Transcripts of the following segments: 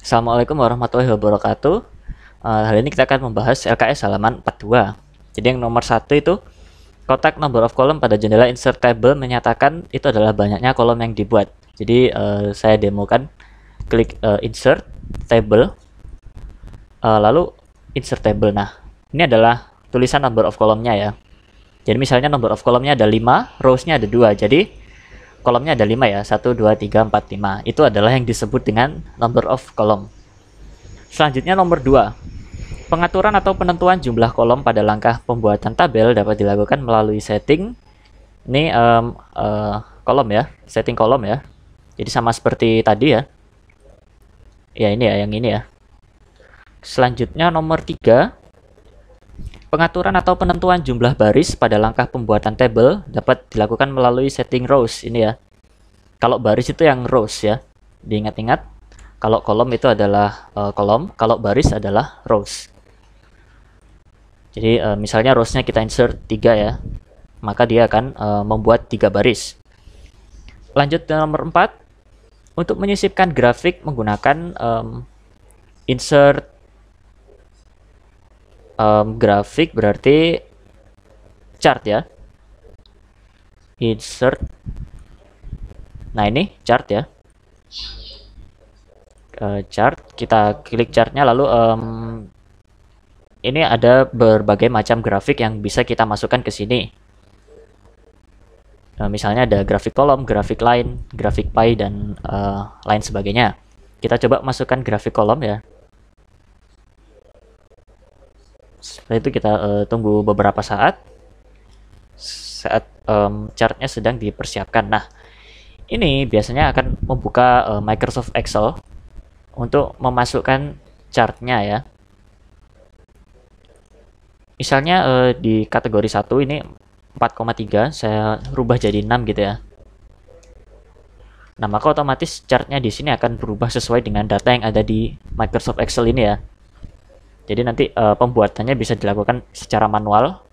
Assalamualaikum warahmatullahi wabarakatuh. Hari ini kita akan membahas LKS halaman 42. Jadi yang nomor satu itu kotak number of column pada jendela insert table menyatakan itu adalah banyaknya kolom yang dibuat. Jadi saya demokan, klik insert table, lalu insert table. Nah, ini adalah tulisan number of column-nya ya. Jadi misalnya number of column-nya ada 5, rows-nya ada 2. Jadi kolomnya ada 5 ya, 1, 2, 3, 4, 5. Itu adalah yang disebut dengan number of column. Selanjutnya nomor 2. Pengaturan atau penentuan jumlah kolom pada langkah pembuatan tabel dapat dilakukan melalui setting. Ini kolom ya, setting kolom ya. Jadi sama seperti tadi ya. Ya ini ya, yang ini ya. Selanjutnya nomor 3. Pengaturan atau penentuan jumlah baris pada langkah pembuatan tabel dapat dilakukan melalui setting rows. Ini ya. Kalau baris itu yang rows ya. Diingat-ingat. Kalau kolom itu adalah kolom. Kalau baris adalah rows. Jadi misalnya rows-nya kita insert 3 ya. Maka dia akan membuat 3 baris. Lanjut ke nomor 4. Untuk menyisipkan grafik menggunakan insert grafik berarti chart ya, insert. Nah ini chart ya, chart. Kita klik chartnya, lalu ini ada berbagai macam grafik yang bisa kita masukkan ke sini. Misalnya ada grafik kolom, grafik line, grafik pie, dan lain sebagainya. Kita coba masukkan grafik kolom ya. Setelah itu kita tunggu beberapa saat chartnya sedang dipersiapkan. Nah, ini biasanya akan membuka Microsoft Excel untuk memasukkan chartnya ya. Misalnya di kategori 1 ini 4,3, saya rubah jadi 6 gitu ya. Nah, maka otomatis chartnya di sini akan berubah sesuai dengan data yang ada di Microsoft Excel ini ya. Jadi nanti pembuatannya bisa dilakukan secara manual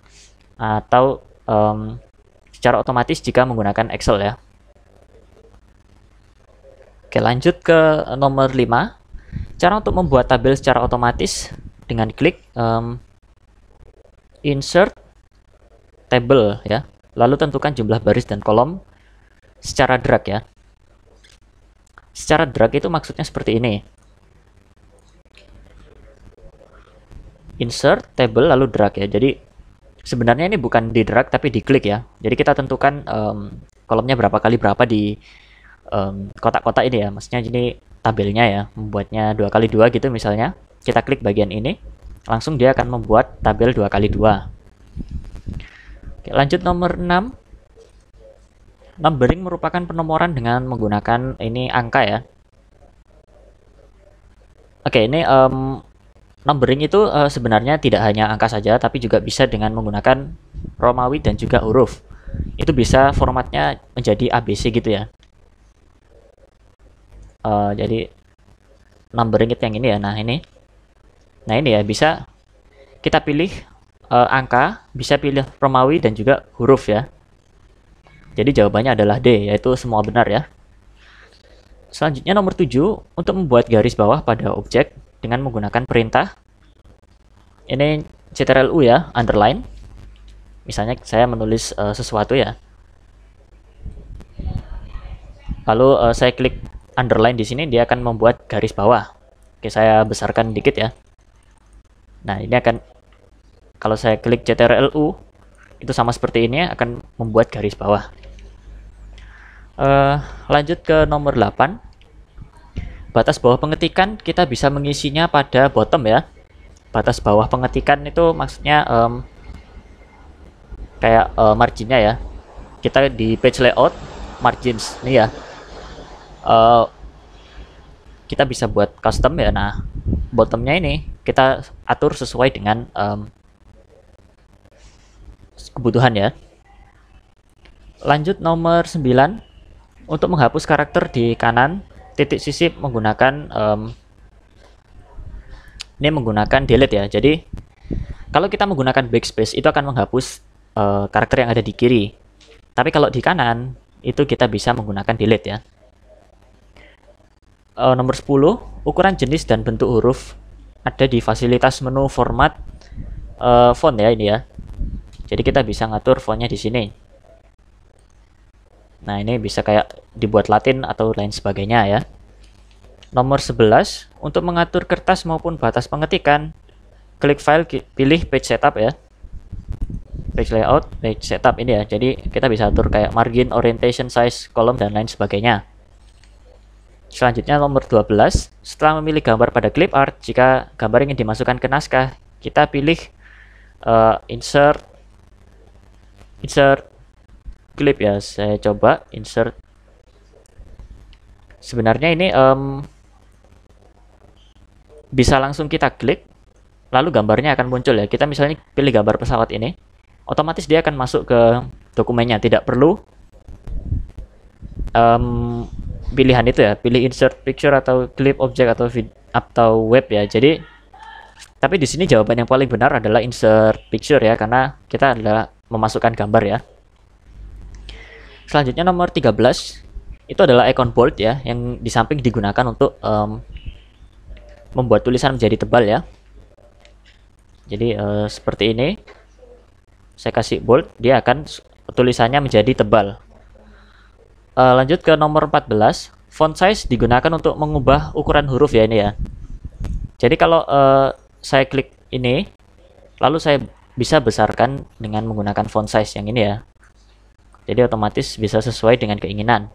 atau secara otomatis jika menggunakan Excel ya. Oke, lanjut ke nomor 5. Cara untuk membuat tabel secara otomatis dengan klik insert table ya. Lalu tentukan jumlah baris dan kolom secara drag ya. Secara drag itu maksudnya seperti ini. Insert table lalu drag ya. Jadi sebenarnya ini bukan di drag tapi di klik ya. Jadi kita tentukan kolomnya berapa kali berapa di kotak-kotak ini ya. Maksudnya ini tabelnya ya, membuatnya 2 kali 2 gitu misalnya. Kita klik bagian ini, langsung dia akan membuat tabel 2 kali 2. Oke, lanjut nomor 6. Numbering merupakan penomoran dengan menggunakan ini angka ya. Oke, ini numbering itu sebenarnya tidak hanya angka saja, tapi juga bisa dengan menggunakan Romawi dan juga huruf. Itu bisa formatnya menjadi ABC gitu ya. Jadi numbering itu yang ini ya. Nah ini ya, bisa kita pilih angka, bisa pilih Romawi dan juga huruf ya. Jadi jawabannya adalah D, yaitu semua benar ya. Selanjutnya nomor 7, untuk membuat garis bawah pada objek dengan menggunakan perintah. Ini CTRL-U ya, underline. Misalnya saya menulis sesuatu ya. Lalu saya klik underline di sini, dia akan membuat garis bawah. Oke, saya besarkan dikit ya. Nah, ini akan, kalau saya klik CTRL-U, itu sama seperti ini akan membuat garis bawah. Lanjut ke nomor 8. Batas bawah pengetikan kita bisa mengisinya pada bottom ya. Batas bawah pengetikan itu maksudnya kayak marginnya ya. Kita di page layout, margins nih ya. Kita bisa buat custom ya. Nah, bottomnya ini kita atur sesuai dengan kebutuhan ya. Lanjut nomor 9. Untuk menghapus karakter di kanan, titik sisip menggunakan ini menggunakan delete ya. Jadi kalau kita menggunakan backspace itu akan menghapus karakter yang ada di kiri. Tapi kalau di kanan itu kita bisa menggunakan delete ya. Nomor 10, ukuran jenis dan bentuk huruf ada di fasilitas menu format font ya ini ya. Jadi kita bisa ngatur fontnya di sini. Nah, ini bisa kayak dibuat Latin atau lain sebagainya ya. Nomor 11, untuk mengatur kertas maupun batas pengetikan, klik file, pilih page setup ya. Page layout, page setup ini ya. Jadi kita bisa atur kayak margin, orientation, size, kolom, dan lain sebagainya. Selanjutnya nomor 12, setelah memilih gambar pada clip art, jika gambar ingin dimasukkan ke naskah, kita pilih insert clip ya. Saya coba insert. Sebenarnya ini bisa langsung kita klik, lalu gambarnya akan muncul ya. Kita misalnya pilih gambar pesawat ini, otomatis dia akan masuk ke dokumennya, tidak perlu pilihan itu ya, pilih insert picture atau clip object atau web ya. Jadi tapi di sini jawaban yang paling benar adalah insert picture ya, karena kita adalah memasukkan gambar ya. Selanjutnya nomor 13 itu adalah icon bold ya, yang di samping digunakan untuk membuat tulisan menjadi tebal ya. Jadi seperti ini. Saya kasih bold, dia akan tulisannya menjadi tebal. Lanjut ke nomor 14, font size digunakan untuk mengubah ukuran huruf ya ini ya. Jadi kalau saya klik ini, lalu saya bisa besarkan dengan menggunakan font size yang ini ya. Jadi otomatis bisa sesuai dengan keinginan.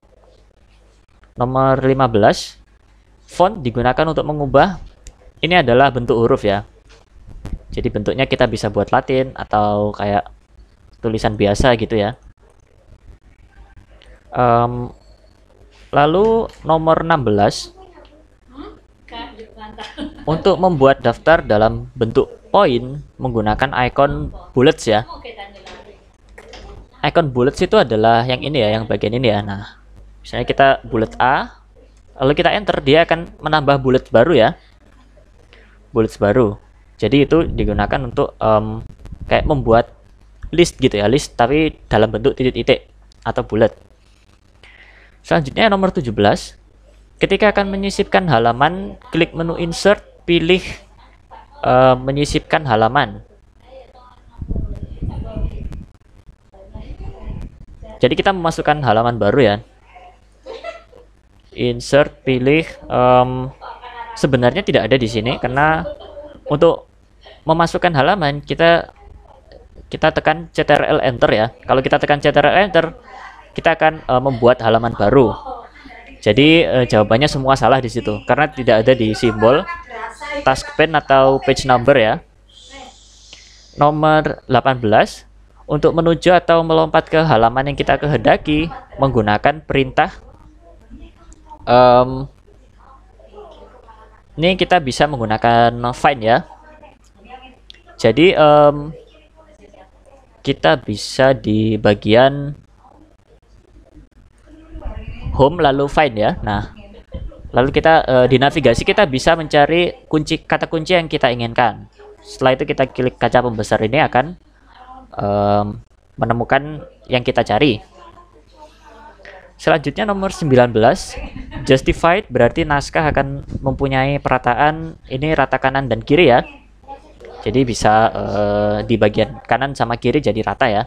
Nomor 15, font digunakan untuk mengubah, ini adalah bentuk huruf ya. Jadi bentuknya kita bisa buat Latin atau kayak tulisan biasa gitu ya. Lalu nomor 16, untuk membuat daftar dalam bentuk poin menggunakan icon bullets ya. Icon bullets itu adalah yang ini ya, yang bagian ini ya. Nah, misalnya kita bullet A, lalu kita enter, dia akan menambah bullet baru ya. Bullets baru. Jadi itu digunakan untuk kayak membuat list gitu ya, list tapi dalam bentuk titik-titik atau bullet. Selanjutnya nomor 17, ketika akan menyisipkan halaman, klik menu insert, pilih menyisipkan halaman. Jadi kita memasukkan halaman baru ya. Insert, pilih, sebenarnya tidak ada di sini karena untuk memasukkan halaman kita tekan Ctrl Enter ya. Kalau kita tekan Ctrl Enter, kita akan membuat halaman baru. Jadi jawabannya semua salah di situ karena tidak ada di simbol task pane atau page number ya. Nomor 18, untuk menuju atau melompat ke halaman yang kita kehendaki menggunakan perintah ini kita bisa menggunakan find ya. Jadi kita bisa di bagian home lalu find ya. Nah, lalu kita di navigasi kita bisa mencari kata kunci yang kita inginkan. Setelah itu kita klik kaca pembesar, ini akan menemukan yang kita cari. Selanjutnya nomor 19, justified berarti naskah akan mempunyai perataan ini rata kanan dan kiri ya. Jadi bisa di bagian kanan sama kiri jadi rata ya.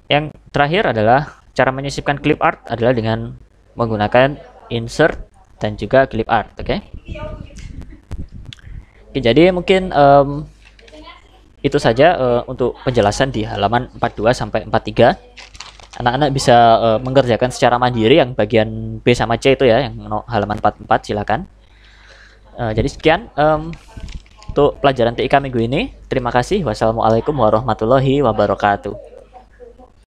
Yang terakhir adalah cara menyisipkan clip art adalah dengan menggunakan insert dan juga clip art, oke? Oke, jadi mungkin itu saja untuk penjelasan di halaman 42 sampai 43. Anak-anak bisa mengerjakan secara mandiri yang bagian B sama C itu ya, yang halaman 44 silakan. Jadi sekian untuk pelajaran TIK minggu ini. Terima kasih. Wassalamualaikum warahmatullahi wabarakatuh.